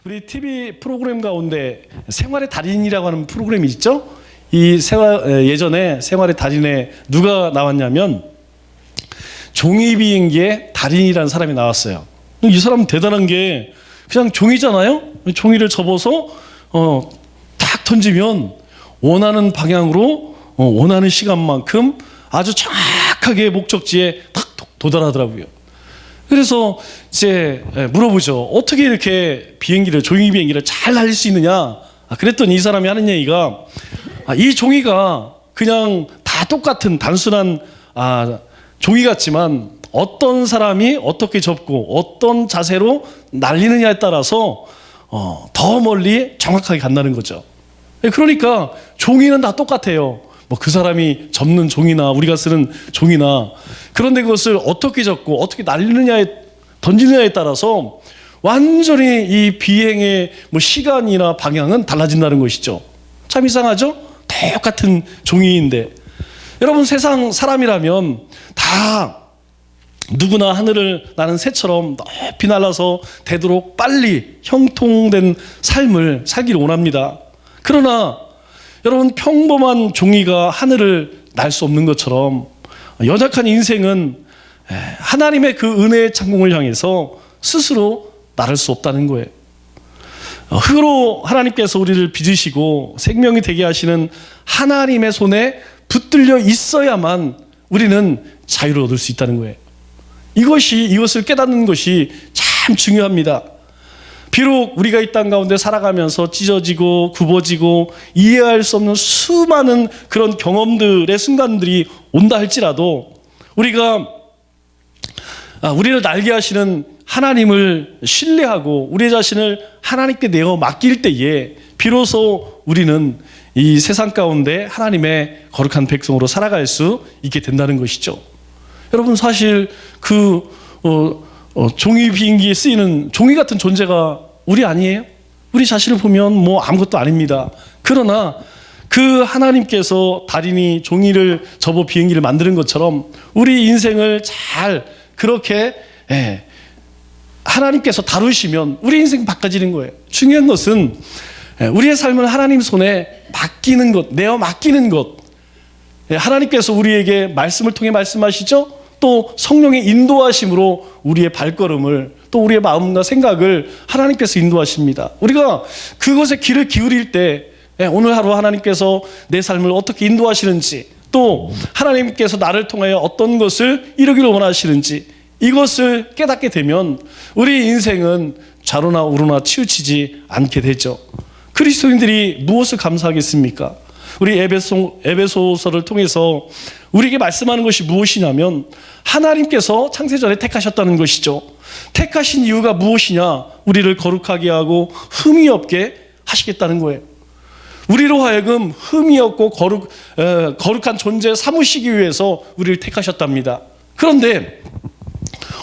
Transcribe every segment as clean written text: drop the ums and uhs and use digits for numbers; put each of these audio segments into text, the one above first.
우리 TV 프로그램 가운데 생활의 달인이라고 하는 프로그램이 있죠. 예전에 생활의 달인에 누가 나왔냐면 종이 비행기의 달인이라는 사람이 나왔어요. 이 사람은 대단한 게 그냥 종이잖아요. 종이를 접어서 딱 던지면 원하는 방향으로 원하는 시간만큼 아주 정확하게 목적지에 딱 도달하더라고요. 그래서 이제 물어보죠. 어떻게 이렇게 종이 비행기를 잘 날릴 수 있느냐? 그랬더니 이 사람이 하는 얘기가 이 종이가 그냥 다 똑같은 단순한 종이 같지만 어떤 사람이 어떻게 접고 어떤 자세로 날리느냐에 따라서 더 멀리 정확하게 간다는 거죠. 그러니까 종이는 다 똑같아요. 뭐 그 사람이 접는 종이나 우리가 쓰는 종이나, 그런데 그것을 어떻게 접고 어떻게 던지느냐에 따라서 완전히 이 비행의 시간이나 방향은 달라진다는 것이죠. 참 이상하죠? 똑같은 종이인데. 여러분, 세상 사람이라면 다 누구나 하늘을 나는 새처럼 높이 날아서 되도록 빨리 형통된 삶을 살기를 원합니다. 그러나 여러분, 평범한 종이가 하늘을 날 수 없는 것처럼 연약한 인생은 하나님의 그 은혜의 창공을 향해서 스스로 나를 수 없다는 거예요. 흙으로 하나님께서 우리를 빚으시고 생명이 되게 하시는 하나님의 손에 붙들려 있어야만 우리는 자유를 얻을 수 있다는 거예요. 이것을 깨닫는 것이 참 중요합니다. 비록 우리가 이 땅 가운데 살아가면서 찢어지고 굽어지고 이해할 수 없는 수많은 그런 경험들의 순간들이 온다 할지라도 우리를 날게 하시는 하나님을 신뢰하고 우리 자신을 하나님께 내어 맡길 때에 비로소 우리는 이 세상 가운데 하나님의 거룩한 백성으로 살아갈 수 있게 된다는 것이죠. 여러분, 사실 종이 비행기에 쓰이는 종이 같은 존재가 우리 아니에요? 우리 자신을 보면 아무것도 아닙니다. 그러나 그 하나님께서 달인이 종이를 접어 비행기를 만드는 것처럼 우리 인생을 잘 그렇게 하나님께서 다루시면 우리 인생 바꿔지는 거예요. 중요한 것은 우리의 삶을 하나님 손에 맡기는 것, 내어 맡기는 것. 하나님께서 우리에게 말씀을 통해 말씀하시죠. 또 성령의 인도하심으로 우리의 발걸음을, 또 우리의 마음과 생각을 하나님께서 인도하십니다. 우리가 그것에 귀를 기울일 때 오늘 하루 하나님께서 내 삶을 어떻게 인도하시는지, 또 하나님께서 나를 통하여 어떤 것을 이루기를 원하시는지 이것을 깨닫게 되면 우리 인생은 좌로나 우로나 치우치지 않게 되죠. 그리스도인들이 무엇을 감사하겠습니까? 우리 에베소서를 통해서 우리에게 말씀하는 것이 무엇이냐면 하나님께서 창세전에 택하셨다는 것이죠. 택하신 이유가 무엇이냐? 우리를 거룩하게 하고 흠이 없게 하시겠다는 거예요. 우리로 하여금 흠이 없고 거룩한 존재 삼으시기 위해서 우리를 택하셨답니다. 그런데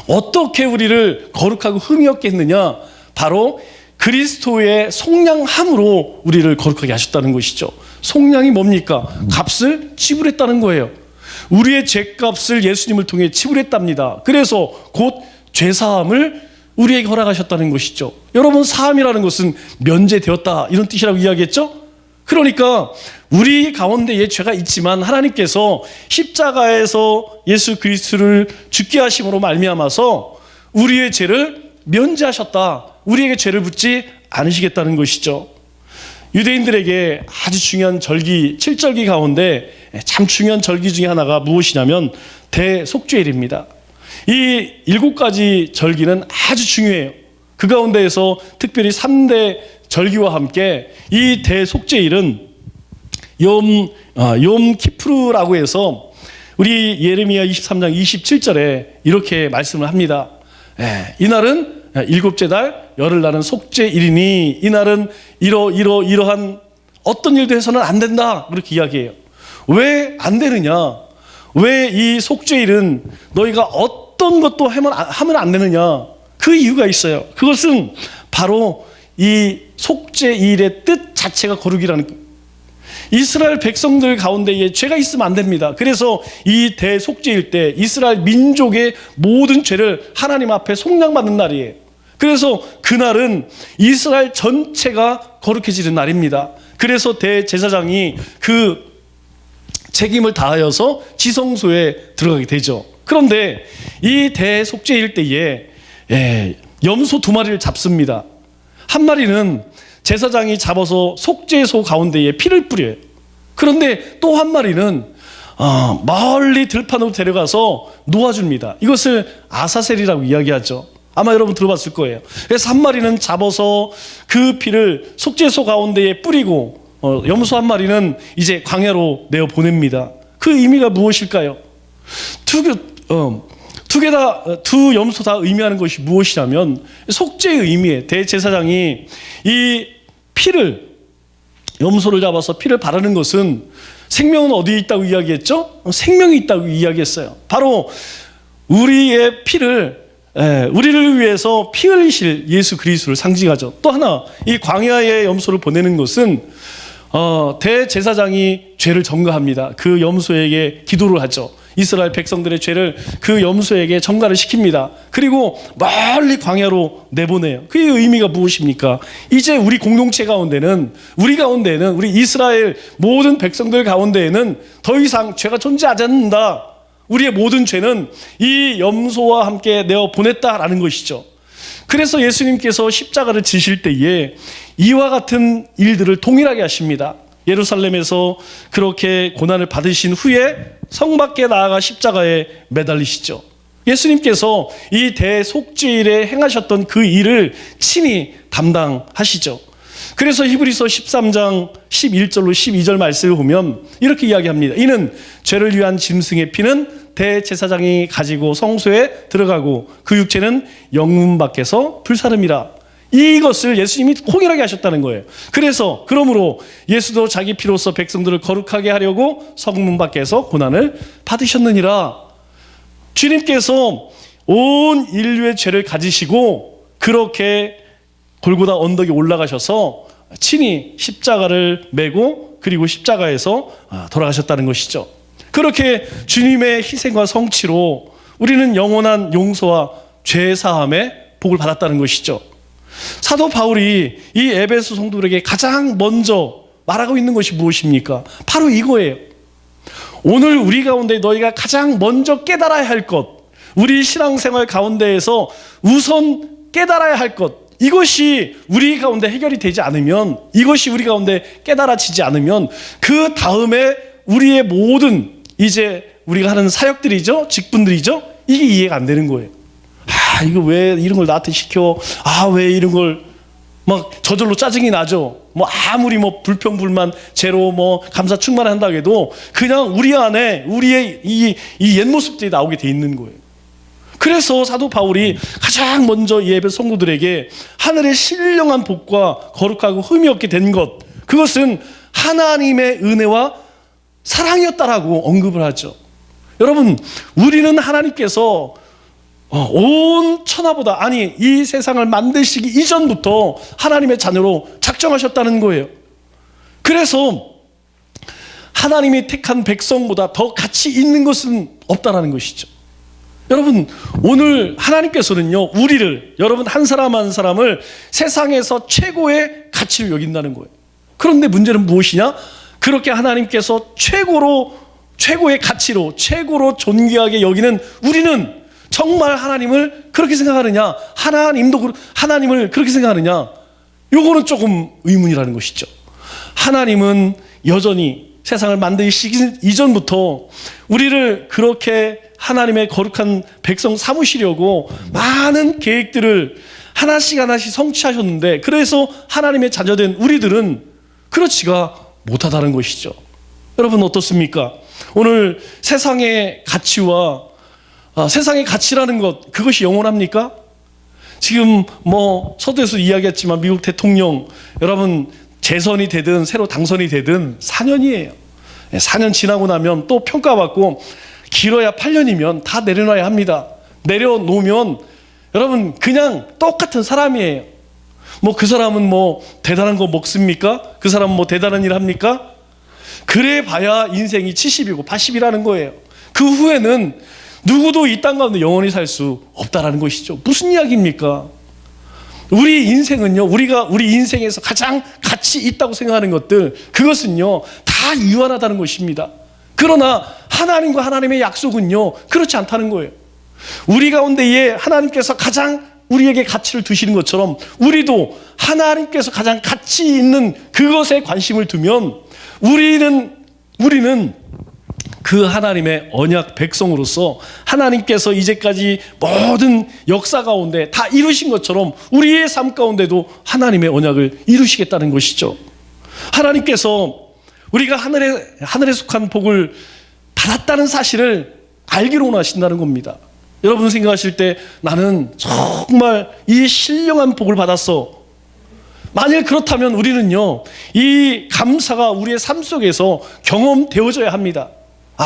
어떻게 우리를 거룩하고 흠이 없게 했느냐? 바로 그리스도의 속량함으로 우리를 거룩하게 하셨다는 것이죠. 속량이 뭡니까? 값을 지불했다는 거예요. 우리의 죄값을 예수님을 통해 지불했답니다. 그래서 곧 죄사함을 우리에게 허락하셨다는 것이죠. 여러분, 사함이라는 것은 면제되었다 이런 뜻이라고 이야기했죠. 그러니까 우리 가운데에 죄가 있지만 하나님께서 십자가에서 예수 그리스도를 죽게 하심으로 말미암아서 우리의 죄를 면제하셨다. 우리에게 죄를 붓지 않으시겠다는 것이죠. 유대인들에게 아주 중요한 절기, 7절기 가운데 참 중요한 절기 중에 하나가 무엇이냐면 대속죄일입니다. 이 7가지 절기는 아주 중요해요. 그 가운데에서 특별히 3대 절기와 함께 이 대속죄일은 욤 키프르라고 해서 우리 예레미야 23장 27절에 이렇게 말씀을 합니다. 이날은 7째 달 열흘 나는 속죄일이니 이날은 이러한 어떤 일도 해서는 안 된다, 그렇게 이야기해요. 왜 안 되느냐? 왜 이 속죄일은 너희가 어떤 것도 하면 안 되느냐? 그 이유가 있어요. 그것은 바로 이 속죄일의 뜻 자체가 거룩이라는 거예요. 이스라엘 백성들 가운데에 죄가 있으면 안 됩니다. 그래서 이 대속죄일 때 이스라엘 민족의 모든 죄를 하나님 앞에 속량받는 날이에요. 그래서 그날은 이스라엘 전체가 거룩해지는 날입니다. 그래서 대제사장이 그 책임을 다하여서 지성소에 들어가게 되죠. 그런데 이 대속죄일 때에 염소 2마리를 잡습니다. 한 마리는 제사장이 잡아서 속죄소 가운데에 피를 뿌려요. 그런데 또 한 마리는 멀리 들판으로 데려가서 놓아줍니다. 이것을 아사셀이라고 이야기하죠. 아마 여러분 들어봤을 거예요. 그래서 한 마리는 잡아서 그 피를 속죄소 가운데에 뿌리고 염소 한 마리는 이제 광야로 내어 보냅니다. 그 의미가 무엇일까요? 두 염소 다 의미하는 것이 무엇이냐면 속죄의 의미에 대제사장이 이 피를 염소를 잡아서 피를 바르는 것은 생명은 어디에 있다고 이야기했죠? 생명이 있다고 이야기했어요. 바로 우리의 피를 우리를 위해서 피 흘리실 예수 그리스도를 상징하죠. 또 하나 이 광야의 염소를 보내는 것은 대제사장이 죄를 전가합니다. 그 염소에게 기도를 하죠. 이스라엘 백성들의 죄를 그 염소에게 전가를 시킵니다. 그리고 멀리 광야로 내보내요. 그의 의미가 무엇입니까? 이제 우리 공동체 가운데는 우리 이스라엘 모든 백성들 가운데에는 더 이상 죄가 존재하지 않는다. 우리의 모든 죄는 이 염소와 함께 내어 보냈다라는 것이죠. 그래서 예수님께서 십자가를 지실 때에 이와 같은 일들을 동일하게 하십니다. 예루살렘에서 그렇게 고난을 받으신 후에 성 밖에 나아가 십자가에 매달리시죠. 예수님께서 이 대속죄일에 행하셨던 그 일을 친히 담당하시죠. 그래서 히브리서 13장 11절로 12절 말씀을 보면 이렇게 이야기합니다. 이는 죄를 위한 짐승의 피는 대제사장이 가지고 성소에 들어가고 그 육체는 영문 밖에서 불사름이라. 이것을 예수님이 통일하게 하셨다는 거예요. 그러므로 예수도 자기 피로서 백성들을 거룩하게 하려고 성문 밖에서 고난을 받으셨느니라. 주님께서 온 인류의 죄를 가지시고 그렇게 골고다 언덕에 올라가셔서 친히 십자가를 메고 그리고 십자가에서 돌아가셨다는 것이죠. 그렇게 주님의 희생과 성취로 우리는 영원한 용서와 죄 사함의 복을 받았다는 것이죠. 사도 바울이 이 에베소 성도들에게 가장 먼저 말하고 있는 것이 무엇입니까? 바로 이거예요. 오늘 우리 가운데 너희가 가장 먼저 깨달아야 할 것, 우리 신앙생활 가운데에서 우선 깨달아야 할 것, 이것이 우리 가운데 해결이 되지 않으면, 이것이 우리 가운데 깨달아지지 않으면 그 다음에 우리의 모든 이제 우리가 하는 사역들이죠, 직분들이죠, 이게 이해가 안 되는 거예요. 이거 왜 이런 걸 나한테 시켜? 왜 이런 걸 막 저절로 짜증이 나죠. 아무리 불평불만 제로 감사 충만한다 해도 그냥 우리 안에 우리의 이 옛 모습들이 나오게 돼 있는 거예요. 그래서 사도 바울이 가장 먼저 이 에베소 성도들에게 하늘의 신령한 복과 거룩하고 흠이 없게 된 것, 그것은 하나님의 은혜와 사랑이었다라고 언급을 하죠. 여러분, 우리는 하나님께서 온 천하보다, 이 세상을 만드시기 이전부터 하나님의 자녀로 작정하셨다는 거예요. 그래서 하나님이 택한 백성보다 더 가치 있는 것은 없다라는 것이죠. 여러분, 오늘 하나님께서는요, 여러분 한 사람 한 사람을 세상에서 최고의 가치로 여긴다는 거예요. 그런데 문제는 무엇이냐? 그렇게 하나님께서 최고의 가치로, 최고로 존귀하게 여기는 우리는 정말 하나님을 그렇게 생각하느냐? 하나님도 하나님을 그렇게 생각하느냐? 요거는 조금 의문이라는 것이죠. 하나님은 여전히 세상을 만드시기 이전부터 우리를 그렇게 하나님의 거룩한 백성 삼으시려고 많은 계획들을 하나씩 성취하셨는데, 그래서 하나님의 자녀된 우리들은 그렇지가 못하다는 것이죠. 여러분 어떻습니까? 오늘 세상의 가치와 세상의 가치라는 것, 그것이 영원합니까? 지금 서두에서 이야기했지만 미국 대통령, 여러분 재선이 되든 새로 당선이 되든 4년이에요. 4년 지나고 나면 또 평가받고 길어야 8년이면 다 내려놔야 합니다. 내려놓으면 여러분 그냥 똑같은 사람이에요. 그 사람은 대단한 거 먹습니까? 그 사람은 대단한 일 합니까? 그래 봐야 인생이 70이고 80이라는 거예요. 그 후에는 누구도 이 땅 가운데 영원히 살 수 없다라는 것이죠. 무슨 이야기입니까? 우리 인생은요, 우리 인생에서 가장 가치 있다고 생각하는 것들, 그것은요, 다 유한하다는 것입니다. 그러나 하나님과 하나님의 약속은요, 그렇지 않다는 거예요. 우리 가운데에 하나님께서 가장 우리에게 가치를 두시는 것처럼 우리도 하나님께서 가장 가치 있는 그것에 관심을 두면 우리는 그 하나님의 언약 백성으로서 하나님께서 이제까지 모든 역사 가운데 다 이루신 것처럼 우리의 삶 가운데도 하나님의 언약을 이루시겠다는 것이죠. 하나님께서 우리가 하늘에 속한 복을 받았다는 사실을 알기로 원하신다는 겁니다. 여러분 생각하실 때 나는 정말 이 신령한 복을 받았어. 만일 그렇다면 우리는요, 이 감사가 우리의 삶 속에서 경험되어져야 합니다.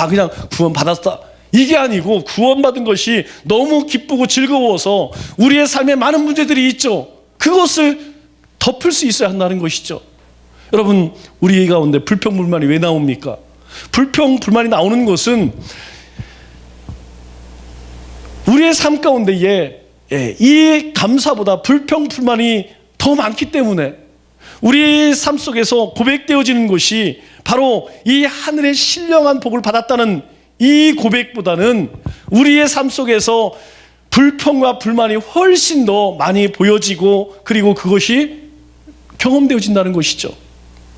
그냥 구원받았다, 이게 아니고 구원받은 것이 너무 기쁘고 즐거워서 우리의 삶에 많은 문제들이 있죠. 그것을 덮을 수 있어야 한다는 것이죠. 여러분, 우리 가운데 불평불만이 왜 나옵니까? 불평불만이 나오는 것은 우리의 삶 가운데에 이 감사보다 불평불만이 더 많기 때문에 우리의 삶 속에서 고백되어지는 것이 바로 이 하늘의 신령한 복을 받았다는 이 고백보다는 우리의 삶 속에서 불평과 불만이 훨씬 더 많이 보여지고 그리고 그것이 경험되어진다는 것이죠.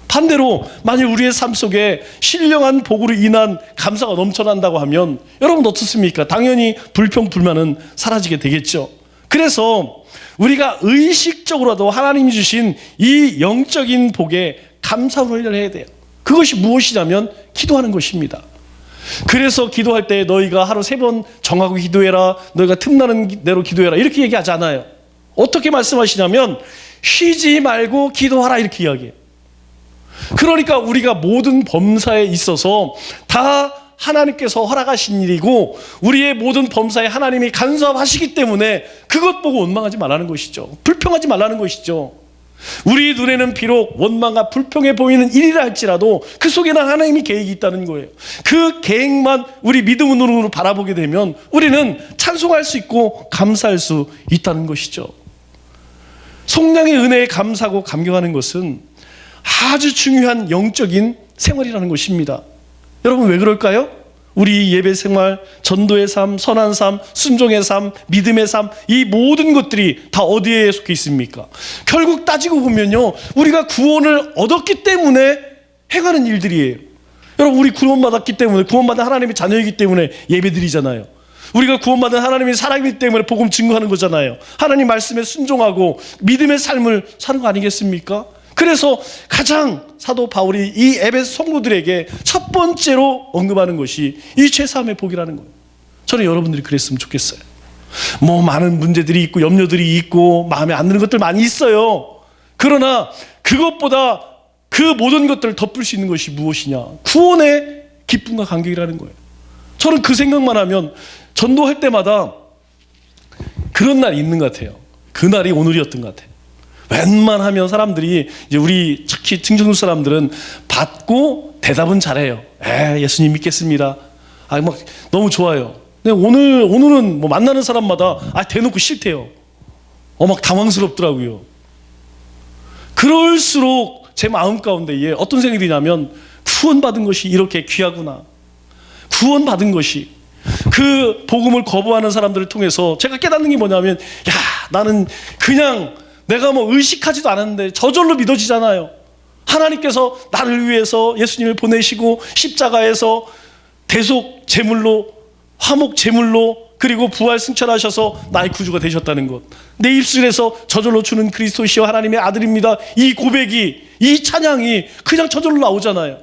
반대로 만일 우리의 삶 속에 신령한 복으로 인한 감사가 넘쳐난다고 하면 여러분 어떻습니까? 당연히 불평, 불만은 사라지게 되겠죠. 그래서 우리가 의식적으로라도 하나님이 주신 이 영적인 복에 감사 훈련을 해야 돼요. 그것이 무엇이냐면 기도하는 것입니다. 그래서 기도할 때 너희가 하루 3번 정하고 기도해라, 너희가 틈나는 대로 기도해라, 이렇게 얘기하지 않아요. 어떻게 말씀하시냐면 쉬지 말고 기도하라, 이렇게 이야기해요. 그러니까 우리가 모든 범사에 있어서 다 하나님께서 허락하신 일이고 우리의 모든 범사에 하나님이 간섭하시기 때문에 그것 보고 원망하지 말라는 것이죠. 불평하지 말라는 것이죠. 우리 눈에는 비록 원망과 불평해 보이는 일이라 할지라도 그 속에는 하나님이 계획이 있다는 거예요. 그 계획만 우리 믿음의 눈으로 바라보게 되면 우리는 찬송할 수 있고 감사할 수 있다는 것이죠. 성령의 은혜에 감사하고 감격하는 것은 아주 중요한 영적인 생활이라는 것입니다. 여러분 왜 그럴까요? 우리 예배 생활, 전도의 삶, 선한 삶, 순종의 삶, 믿음의 삶, 이 모든 것들이 다 어디에 속해 있습니까? 결국 따지고 보면요, 우리가 구원을 얻었기 때문에 행하는 일들이에요. 여러분, 우리 구원받았기 때문에, 구원받은 하나님의 자녀이기 때문에 예배드리잖아요. 우리가 구원받은 하나님의 사랑이기 때문에 복음 증거하는 거잖아요. 하나님 말씀에 순종하고 믿음의 삶을 사는 거 아니겠습니까? 그래서 가장 사도 바울이 이 에베소 성도들에게 첫 번째로 언급하는 것이 이 죄사함의 복이라는 거예요. 저는 여러분들이 그랬으면 좋겠어요. 뭐 많은 문제들이 있고 염려들이 있고 마음에 안 드는 것들 많이 있어요. 그러나 그것보다 그 모든 것들을 덮을 수 있는 것이 무엇이냐? 구원의 기쁨과 감격이라는 거예요. 저는 그 생각만 하면 전도할 때마다 그런 날이 있는 것 같아요. 그날이 오늘이었던 것 같아요. 웬만하면 사람들이 이제 우리 특히 충청도 사람들은 받고 대답은 잘해요. 예수님 믿겠습니다. 막 너무 좋아요. 근데 오늘은 뭐 만나는 사람마다 대놓고 싫대요. 막 당황스럽더라고요. 그럴수록 제 마음 가운데에 어떤 생각이 드냐면 구원받은 것이 이렇게 귀하구나. 구원받은 것이 그 복음을 거부하는 사람들을 통해서 제가 깨닫는 게 뭐냐면 나는 그냥 내가 뭐 의식하지도 않았는데 저절로 믿어지잖아요. 하나님께서 나를 위해서 예수님을 보내시고 십자가에서 대속 제물로, 화목 제물로, 그리고 부활 승천하셔서 나의 구주가 되셨다는 것, 내 입술에서 저절로 주는 그리스도시여 하나님의 아들입니다, 이 고백이, 이 찬양이 그냥 저절로 나오잖아요.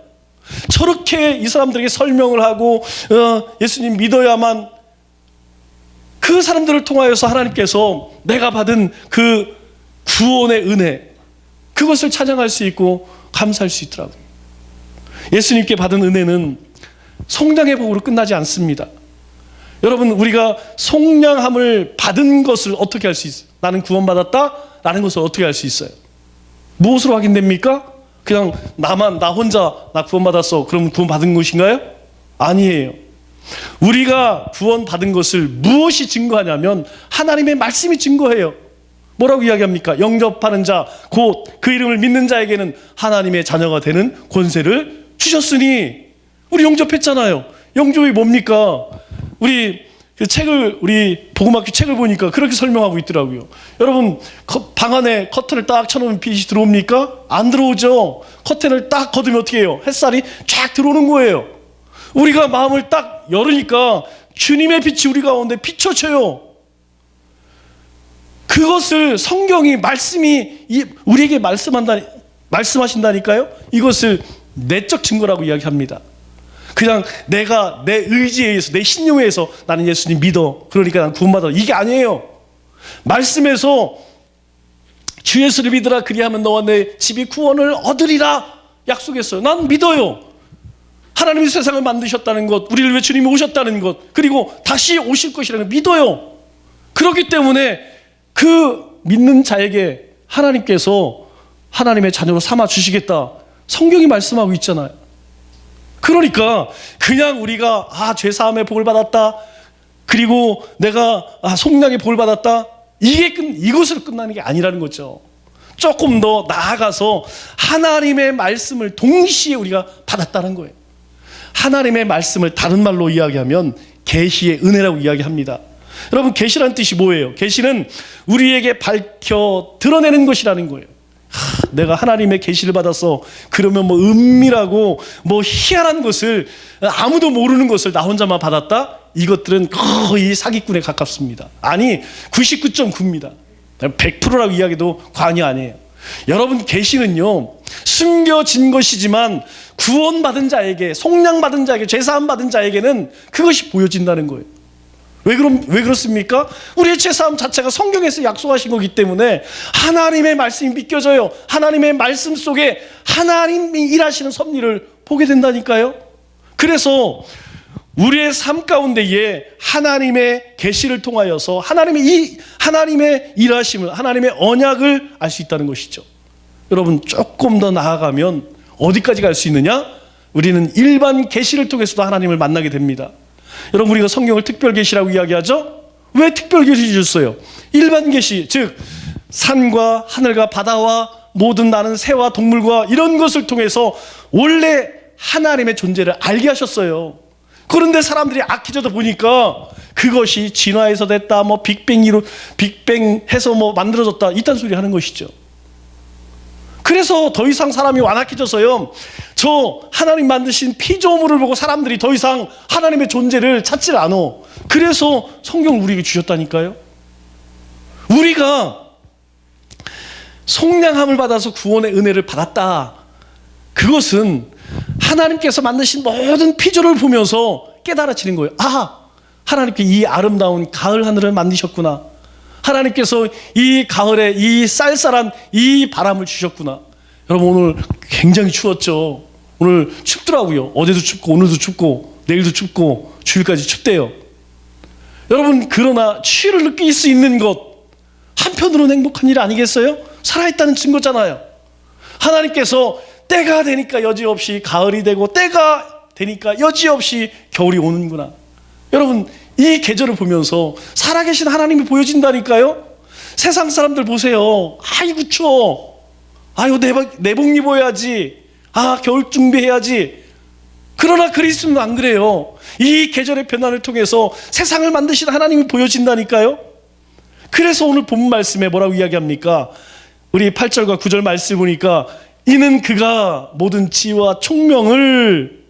저렇게 이 사람들에게 설명을 하고 예수님 믿어야만 그 사람들을 통하여서 하나님께서 내가 받은 그 구원의 은혜, 그것을 찬양할 수 있고 감사할 수 있더라고요. 예수님께 받은 은혜는 속량의 복으로 끝나지 않습니다. 여러분, 우리가 속량함을 받은 것을 어떻게 할 수 있어요? 나는 구원받았다? 라는 것을 어떻게 할 수 있어요? 무엇으로 확인됩니까? 그냥 나 혼자 나 구원받았어, 그럼 구원받은 것인가요? 아니에요. 우리가 구원받은 것을 무엇이 증거하냐면 하나님의 말씀이 증거해요. 뭐라고 이야기합니까? 영접하는 자, 곧 그 이름을 믿는 자에게는 하나님의 자녀가 되는 권세를 주셨으니. 우리 영접했잖아요. 영접이 뭡니까? 우리 복음학교 책을 보니까 그렇게 설명하고 있더라고요. 여러분, 방 안에 커튼을 딱 쳐놓으면 빛이 들어옵니까? 안 들어오죠. 커튼을 딱 걷으면 어떻게 해요? 햇살이 쫙 들어오는 거예요. 우리가 마음을 딱 열으니까 주님의 빛이 우리 가운데 비춰져요. 그것을 성경이 말씀이 우리에게 말씀하신다니까요. 이것을 내적 증거라고 이야기합니다. 그냥 내가 내 의지에 의해서, 내 신념에 의해서 나는 예수님 믿어, 그러니까 난 구원받아, 이게 아니에요. 말씀에서 주 예수를 믿으라, 그리하면 너와 내 집이 구원을 얻으리라 약속했어요. 난 믿어요. 하나님이 세상을 만드셨다는 것, 우리를 위해 주님이 오셨다는 것, 그리고 다시 오실 것이라는 걸 믿어요. 그렇기 때문에 그 믿는 자에게 하나님께서 하나님의 자녀로 삼아 주시겠다, 성경이 말씀하고 있잖아요. 그러니까 그냥 우리가 죄사함의 복을 받았다, 그리고 내가 속량의 복을 받았다, 이것으로 끝나는 게 아니라는 거죠. 조금 더 나아가서 하나님의 말씀을 동시에 우리가 받았다는 거예요. 하나님의 말씀을 다른 말로 이야기하면 계시의 은혜라고 이야기합니다. 여러분, 계시라는 뜻이 뭐예요? 계시는 우리에게 밝혀 드러내는 것이라는 거예요. 내가 하나님의 계시를 받아서 그러면 은밀하고 희한한 것을, 아무도 모르는 것을 나 혼자만 받았다? 이것들은 거의 사기꾼에 가깝습니다. 아니, 99.9입니다. 100%라고 이야기도 과언이 아니에요. 여러분, 계시는요, 숨겨진 것이지만 구원받은 자에게, 속량받은 자에게, 죄사함 받은 자에게는 그것이 보여진다는 거예요. 왜 그렇습니까? 우리의 죄사함 자체가 성경에서 약속하신 거기 때문에 하나님의 말씀이 믿겨져요. 하나님의 말씀 속에 하나님이 일하시는 섭리를 보게 된다니까요. 그래서 우리의 삶 가운데에 하나님의 계시를 통하여서 하나님의 일하심을, 하나님의 언약을 알 수 있다는 것이죠. 여러분, 조금 더 나아가면 어디까지 갈 수 있느냐? 우리는 일반 계시를 통해서도 하나님을 만나게 됩니다. 여러분, 우리가 성경을 특별 계시라고 이야기하죠? 왜 특별 계시 주셨어요? 일반 계시, 즉 산과 하늘과 바다와 모든 나는 새와 동물과 이런 것을 통해서 원래 하나님의 존재를 알게 하셨어요. 그런데 사람들이 악해져다 보니까 그것이 진화해서 됐다, 빅뱅해서 만들어졌다, 이딴 소리 하는 것이죠. 그래서 더 이상 사람이 완악해져서요, 저 하나님 만드신 피조물을 보고 사람들이 더 이상 하나님의 존재를 찾질 않아. 그래서 성경을 우리에게 주셨다니까요. 우리가 속량함을 받아서 구원의 은혜를 받았다, 그것은 하나님께서 만드신 모든 피조를 보면서 깨달아지는 거예요. 하나님께 이 아름다운 가을 하늘을 만드셨구나. 하나님께서 이 가을에 이 쌀쌀한 이 바람을 주셨구나. 여러분, 오늘 굉장히 추웠죠. 오늘 춥더라고요. 어제도 춥고 오늘도 춥고 내일도 춥고 주일까지 춥대요. 여러분, 그러나 추위를 느낄 수 있는 것, 한편으로는 행복한 일 아니겠어요? 살아있다는 증거잖아요. 하나님께서 때가 되니까 여지없이 가을이 되고 때가 되니까 여지없이 겨울이 오는구나. 여러분, 이 계절을 보면서 살아계신 하나님이 보여진다니까요. 세상 사람들 보세요. 아이고 추워, 아이고 내복 입어야지, 겨울 준비해야지. 그러나 그리스도는 안 그래요. 이 계절의 변화를 통해서 세상을 만드신 하나님이 보여진다니까요. 그래서 오늘 본 말씀에 뭐라고 이야기합니까? 우리 8절과 9절 말씀 보니까 이는 그가 모든 지혜와 총명을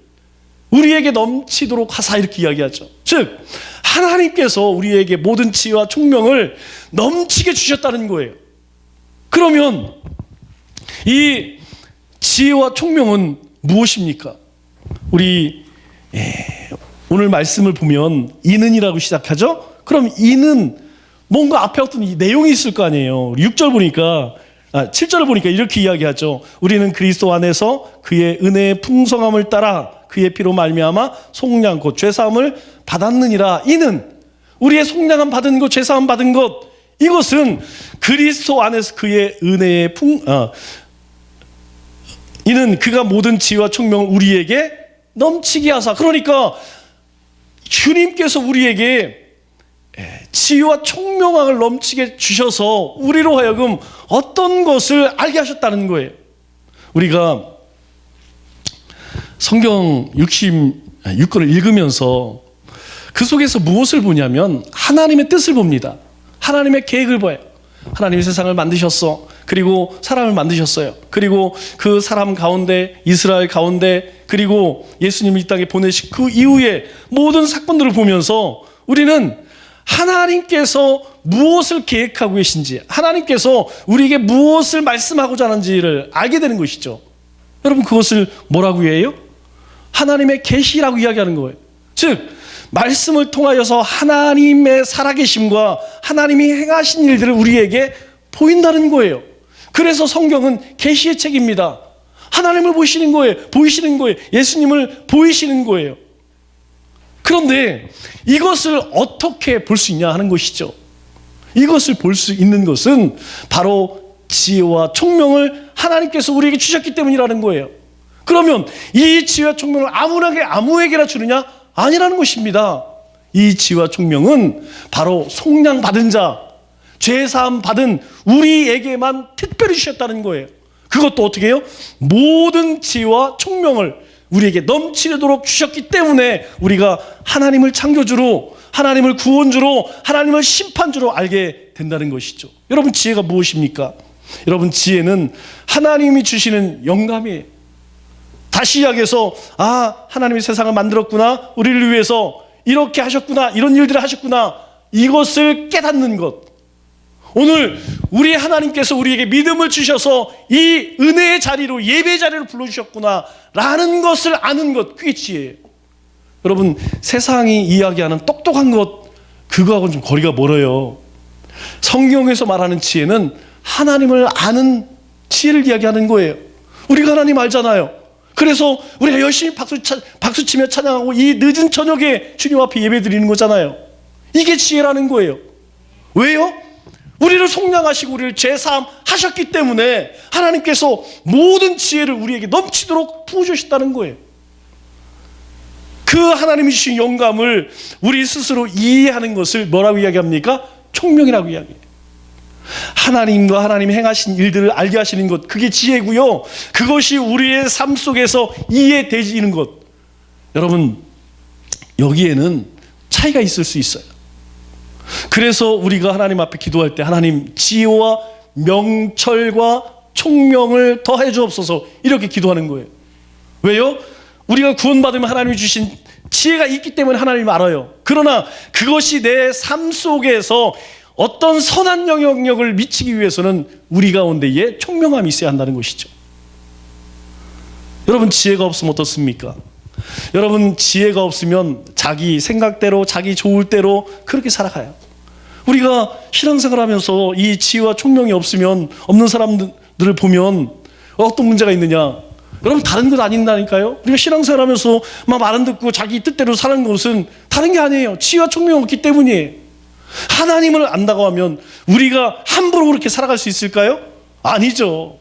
우리에게 넘치도록 하사, 이렇게 이야기하죠. 즉 하나님께서 우리에게 모든 지혜와 총명을 넘치게 주셨다는 거예요. 그러면 이 지혜와 총명은 무엇입니까? 우리 오늘 말씀을 보면 이는이라고 시작하죠. 그럼 이는 뭔가 앞에 어떤 내용이 있을 거 아니에요. 6절 보니까 7절을 보니까 이렇게 이야기하죠. 우리는 그리스도 안에서 그의 은혜의 풍성함을 따라 그의 피로 말미암아 속량 곧 죄사함을 받았느니라. 이는 우리의 속량함 받은 것, 죄사함 받은 것, 이것은 그리스도 안에서 그의 은혜의 이는 그가 모든 지혜와 총명을 우리에게 넘치게 하사. 그러니까 주님께서 우리에게 지혜와 총명함을 넘치게 주셔서 우리로 하여금 어떤 것을 알게 하셨다는 거예요. 우리가 성경 66권을 읽으면서 그 속에서 무엇을 보냐면 하나님의 뜻을 봅니다. 하나님의 계획을 봐요. 하나님이 세상을 만드셨어. 그리고 사람을 만드셨어요. 그리고 그 사람 가운데, 이스라엘 가운데, 그리고 예수님을 이 땅에 보내신 그 이후에 모든 사건들을 보면서 우리는 하나님께서 무엇을 계획하고 계신지, 하나님께서 우리에게 무엇을 말씀하고자 하는지를 알게 되는 것이죠. 여러분, 그것을 뭐라고 해요? 하나님의 계시라고 이야기하는 거예요. 즉 말씀을 통하여서 하나님의 살아계심과 하나님이 행하신 일들을 우리에게 보인다는 거예요. 그래서 성경은 계시의 책입니다. 하나님을 보시는 거예요. 보이시는 거예요. 예수님을 보이시는 거예요. 그런데 이것을 어떻게 볼 수 있냐 하는 것이죠. 이것을 볼 수 있는 것은 바로 지혜와 총명을 하나님께서 우리에게 주셨기 때문이라는 거예요. 그러면 이 지혜와 총명을 아무에게나 주느냐? 아니라는 것입니다. 이 지혜와 총명은 바로 속량 받은 자, 죄사함 받은 우리에게만 특별히 주셨다는 거예요. 그것도 어떻게 해요? 모든 지혜와 총명을 우리에게 넘치도록 주셨기 때문에 우리가 하나님을 창조주로, 하나님을 구원주로, 하나님을 심판주로 알게 된다는 것이죠. 여러분, 지혜가 무엇입니까? 여러분, 지혜는 하나님이 주시는 영감이에요. 다시 이야기해서 하나님이 세상을 만들었구나, 우리를 위해서 이렇게 하셨구나, 이런 일들을 하셨구나, 이것을 깨닫는 것. 오늘 우리 하나님께서 우리에게 믿음을 주셔서 이 은혜의 자리로, 예배의 자리로 불러주셨구나 라는 것을 아는 것, 그게 지혜예요. 여러분, 세상이 이야기하는 똑똑한 것, 그거하고는 좀 거리가 멀어요. 성경에서 말하는 지혜는 하나님을 아는 지혜를 이야기하는 거예요. 우리가 하나님 알잖아요. 그래서 우리가 열심히 박수치며 찬양하고 이 늦은 저녁에 주님 앞에 예배 드리는 거잖아요. 이게 지혜라는 거예요. 왜요? 우리를 속량하시고 우리를 죄사함 하셨기 때문에 하나님께서 모든 지혜를 우리에게 넘치도록 부어주셨다는 거예요. 그 하나님이 주신 영감을 우리 스스로 이해하는 것을 뭐라고 이야기합니까? 총명이라고 이야기해요. 하나님과 하나님이 행하신 일들을 알게 하시는 것, 그게 지혜고요. 그것이 우리의 삶 속에서 이해되지는 것. 여러분, 여기에는 차이가 있을 수 있어요. 그래서 우리가 하나님 앞에 기도할 때 하나님 지혜와 명철과 총명을 더해 주옵소서 이렇게 기도하는 거예요. 왜요? 우리가 구원받으면 하나님이 주신 지혜가 있기 때문에 하나님 알아요. 그러나 그것이 내 삶 속에서 어떤 선한 영향력을 미치기 위해서는 우리 가운데에 총명함이 있어야 한다는 것이죠. 여러분, 지혜가 없으면 어떻습니까? 여러분, 지혜가 없으면 자기 생각대로, 자기 좋을 대로 그렇게 살아가요. 우리가 신앙생활 하면서 이 지혜와 총명이 없는 사람들을 보면 어떤 문제가 있느냐? 여러분, 다른 것 아닌다니까요. 우리가 신앙생활 하면서 막 말 안 듣고 자기 뜻대로 사는 것은 다른 게 아니에요. 지혜와 총명이 없기 때문이에요. 하나님을 안다고 하면 우리가 함부로 그렇게 살아갈 수 있을까요? 아니죠.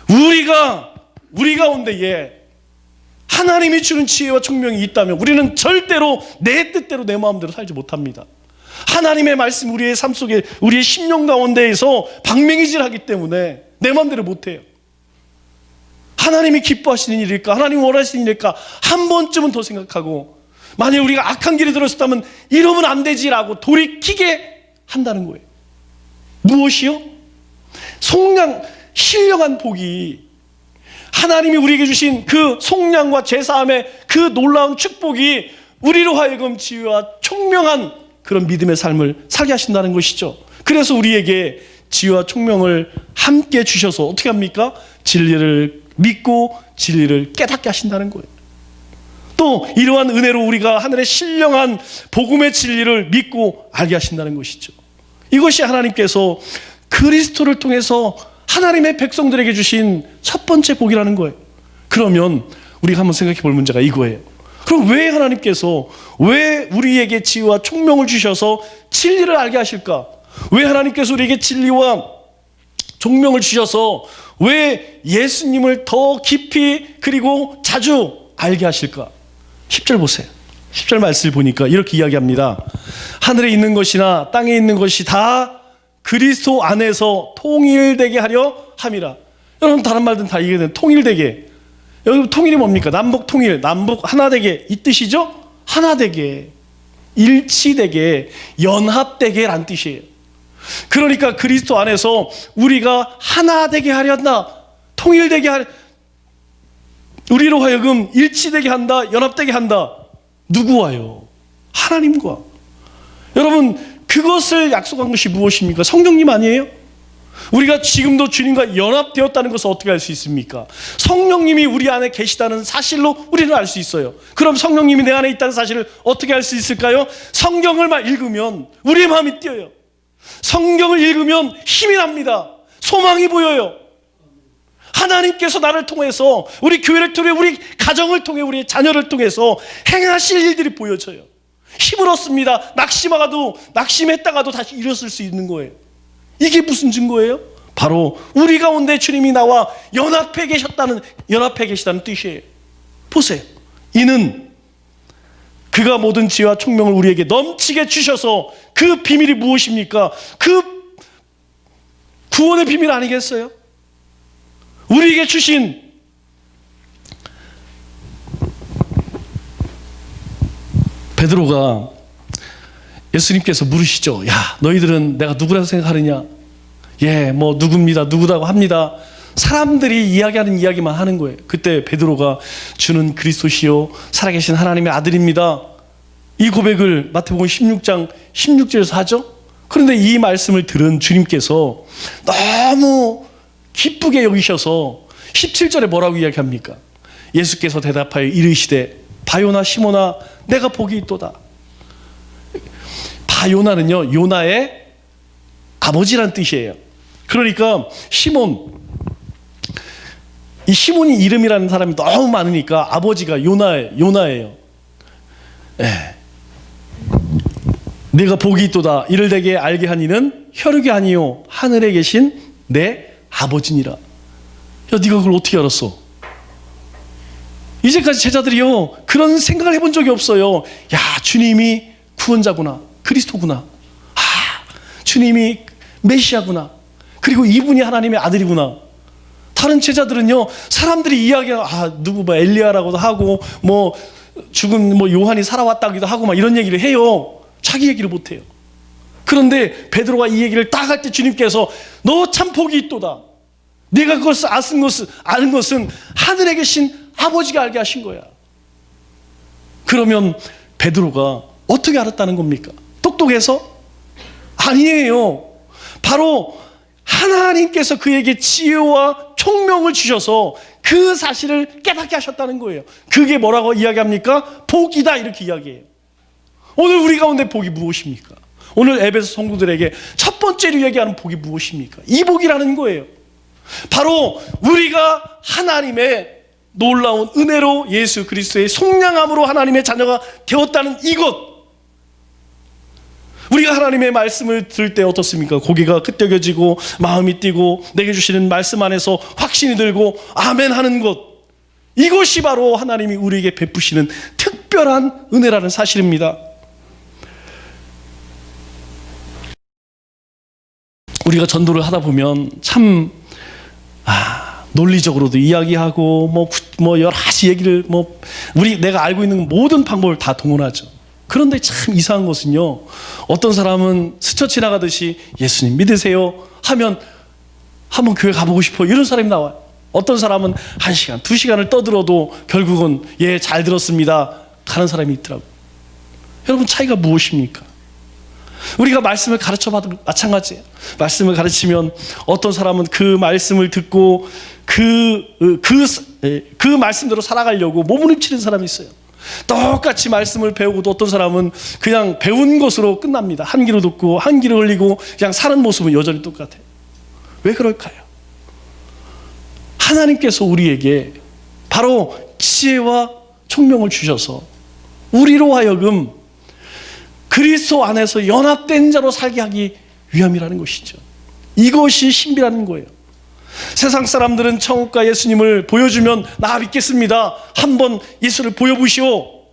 우리 가운데에 하나님이 주는 지혜와 총명이 있다면 우리는 절대로 내 뜻대로 내 마음대로 살지 못합니다. 하나님의 말씀 우리의 삶 속에, 우리의 심령 가운데에서 방맹이질하기 때문에 내 마음대로 못해요. 하나님이 기뻐하시는 일일까? 하나님이 원하시는 일일까? 한 번쯤은 더 생각하고, 만약 우리가 악한 길에 들었다면 이러면 안 되지라고 돌이키게 한다는 거예요. 무엇이요? 신령한 복이, 하나님이 우리에게 주신 그 속량과 제사함의 그 놀라운 축복이 우리로 하여금 지혜와 총명한 그런 믿음의 삶을 살게 하신다는 것이죠. 그래서 우리에게 지혜와 총명을 함께 주셔서 어떻게 합니까? 진리를 믿고 진리를 깨닫게 하신다는 거예요. 또 이러한 은혜로 우리가 하늘의 신령한 복음의 진리를 믿고 알게 하신다는 것이죠. 이것이 하나님께서 그리스도를 통해서 하나님의 백성들에게 주신 첫 번째 복이라는 거예요. 그러면 우리가 한번 생각해 볼 문제가 이거예요. 그럼 왜 하나님께서 왜 우리에게 지혜와 총명을 주셔서 진리를 알게 하실까? 왜 하나님께서 우리에게 진리와 총명을 주셔서 왜 예수님을 더 깊이 그리고 자주 알게 하실까? 10절 보세요. 10절 말씀을 보니까 이렇게 이야기합니다. 하늘에 있는 것이나 땅에 있는 것이 다 그리스도 안에서 통일되게 하려 함이라. 여러분 다른 말든 다 이게 통일되게. 여러분 통일이 뭡니까? 남북 통일, 남북 하나되게 이 뜻이죠? 하나되게, 일치되게, 연합되게란 뜻이에요. 그러니까 그리스도 안에서 우리가 하나되게 하려 한다. 통일되게 하려, 우리로 하여금 일치되게 한다. 연합되게 한다. 누구와요? 하나님과. 여러분 그것을 약속한 것이 무엇입니까? 성령님 아니에요? 우리가 지금도 주님과 연합되었다는 것을 어떻게 알 수 있습니까? 성령님이 우리 안에 계시다는 사실로 우리는 알 수 있어요. 그럼 성령님이 내 안에 있다는 사실을 어떻게 알 수 있을까요? 성경을 읽으면 우리의 마음이 뛰어요. 성경을 읽으면 힘이 납니다. 소망이 보여요. 하나님께서 나를 통해서, 우리 교회를 통해, 우리 가정을 통해, 우리 자녀를 통해서 행하실 일들이 보여져요. 힘을 얻습니다. 낙심했다가도 다시 일어설 수 있는 거예요. 이게 무슨 증거예요? 바로 우리 가운데 주님이 나와 연합해 계시다는 뜻이에요. 보세요. 이는 그가 모든 지혜와 총명을 우리에게 넘치게 주셔서, 그 비밀이 무엇입니까? 그 구원의 비밀 아니겠어요? 우리에게 주신 베드로가 예수님께서 물으시죠. 야, 너희들은 내가 누구라고 생각하느냐? 예, 뭐 누구입니다. 누구라고 합니다. 사람들이 이야기하는 이야기만 하는 거예요. 그때 베드로가 주는 그리스도시요 살아계신 하나님의 아들입니다. 이 고백을 마태복음 16장 16절에서 하죠. 그런데 이 말씀을 들은 주님께서 너무 기쁘게 여기셔서 17절에 뭐라고 이야기합니까? 예수께서 대답하여 이르시되 바요나 시몬아 내가 복이 있도다. 바요나는요 요나의 아버지란 뜻이에요. 그러니까 이 시몬이 이름이라는 사람이 너무 많으니까 아버지가 요나예요. 예. 내가 복이 있도다. 이를 내게 알게 한 이는 혈육이 아니요 하늘에 계신 내 아버지니라. 야, 네가 그걸 어떻게 알았어? 이제까지 제자들이요 그런 생각을 해본 적이 없어요. 야, 주님이 구원자구나, 그리스도구나, 주님이 메시아구나, 그리고 이분이 하나님의 아들이구나. 다른 제자들은요 사람들이 누구 엘리야라고도 하고 뭐 죽은 요한이 살아왔다기도 하고 막 이런 얘기를 해요. 자기 얘기를 못해요. 그런데 베드로가 이 얘기를 딱 할 때 주님께서 너 참 복이 있도다. 네가 그것을 아는 것은 하늘에 계신 아버지가 알게 하신 거야. 그러면 베드로가 어떻게 알았다는 겁니까? 똑똑해서? 아니에요. 바로 하나님께서 그에게 지혜와 총명을 주셔서 그 사실을 깨닫게 하셨다는 거예요. 그게 뭐라고 이야기합니까? 복이다 이렇게 이야기해요. 오늘 우리 가운데 복이 무엇입니까? 오늘 에베소 성도들에게 첫 번째로 얘기하는 복이 무엇입니까? 이 복이라는 거예요. 바로 우리가 하나님의 놀라운 은혜로 예수 그리스도의 속량함으로 하나님의 자녀가 되었다는 이것. 우리가 하나님의 말씀을 들을 때 어떻습니까? 고개가 끄덕여지고 마음이 뛰고 내게 주시는 말씀 안에서 확신이 들고 아멘 하는 것. 이것이 바로 하나님이 우리에게 베푸시는 특별한 은혜라는 사실입니다. 우리가 전도를 하다 보면 참 논리적으로도 이야기하고 뭐 여러 가지 얘기를 내가 알고 있는 모든 방법을 다 동원하죠. 그런데 참 이상한 것은요, 어떤 사람은 스쳐 지나가듯이 예수님 믿으세요 하면 한번 교회 가보고 싶어 이런 사람이 나와요. 어떤 사람은 1시간, 2시간을 떠들어도 결국은 예, 잘 들었습니다 가는 사람이 있더라고요. 여러분 차이가 무엇입니까? 우리가 말씀을 가르쳐봐도 마찬가지예요. 말씀을 가르치면 어떤 사람은 그 말씀을 듣고 그 말씀대로 살아가려고 몸부림치는 사람이 있어요. 똑같이 말씀을 배우고도 어떤 사람은 그냥 배운 것으로 끝납니다. 한 귀로 듣고 한 귀로 흘리고 그냥 사는 모습은 여전히 똑같아요. 왜 그럴까요? 하나님께서 우리에게 바로 지혜와 총명을 주셔서 우리로 하여금 그리스도 안에서 연합된 자로 살게 하기 위함이라는 것이죠. 이것이 신비라는 거예요. 세상 사람들은 천국과 예수님을 보여주면 나 믿겠습니다. 한번 예수를 보여보시오.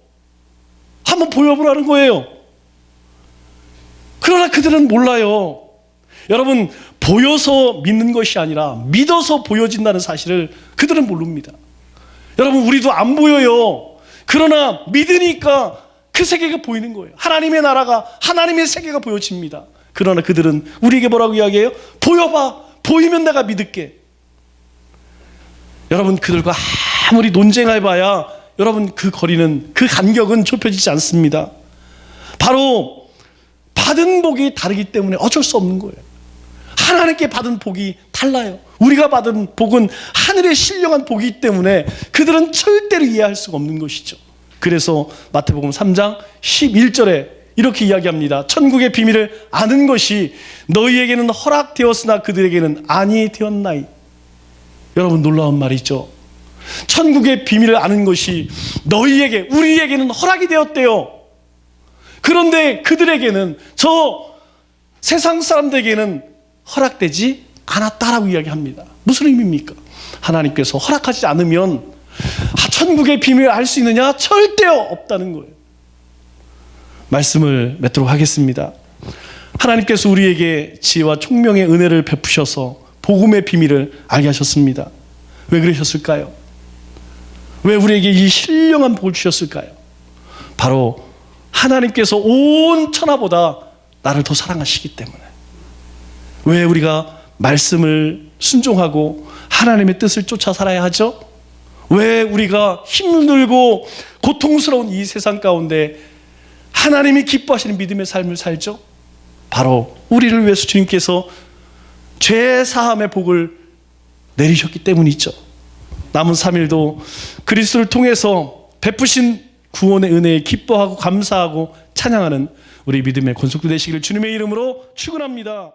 한번 보여보라는 거예요. 그러나 그들은 몰라요. 여러분, 보여서 믿는 것이 아니라 믿어서 보여진다는 사실을 그들은 모릅니다. 여러분, 우리도 안 보여요. 그러나 믿으니까 그 세계가 보이는 거예요. 하나님의 나라가, 하나님의 세계가 보여집니다. 그러나 그들은 우리에게 뭐라고 이야기해요? 보여봐. 보이면 내가 믿을게. 여러분, 그들과 아무리 논쟁해봐야 여러분 그 거리는, 그 간격은 좁혀지지 않습니다. 바로 받은 복이 다르기 때문에 어쩔 수 없는 거예요. 하나님께 받은 복이 달라요. 우리가 받은 복은 하늘의 신령한 복이기 때문에 그들은 절대로 이해할 수가 없는 것이죠. 그래서 마태복음 3장 11절에 이렇게 이야기합니다. 천국의 비밀을 아는 것이 너희에게는 허락되었으나 그들에게는 아니 되었나이. 여러분, 놀라운 말이죠. 천국의 비밀을 아는 것이 너희에게, 우리에게는 허락이 되었대요. 그런데 그들에게는, 저 세상 사람들에게는 허락되지 않았다라고 이야기합니다. 무슨 의미입니까? 하나님께서 허락하지 않으면 천국의 비밀을 알 수 있느냐? 절대 없다는 거예요. 말씀을 맺도록 하겠습니다. 하나님께서 우리에게 지혜와 총명의 은혜를 베푸셔서 복음의 비밀을 알게 하셨습니다. 왜 그러셨을까요? 왜 우리에게 이 신령한 복을 주셨을까요? 바로 하나님께서 온 천하보다 나를 더 사랑하시기 때문에. 왜 우리가 말씀을 순종하고 하나님의 뜻을 쫓아 살아야 하죠? 왜 우리가 힘들고 고통스러운 이 세상 가운데 하나님이 기뻐하시는 믿음의 삶을 살죠? 바로 우리를 위해서 주님께서 죄 사함의 복을 내리셨기 때문이죠. 남은 3일도 그리스도를 통해서 베푸신 구원의 은혜에 기뻐하고 감사하고 찬양하는 우리 믿음의 권속들 되시기를 주님의 이름으로 축원합니다.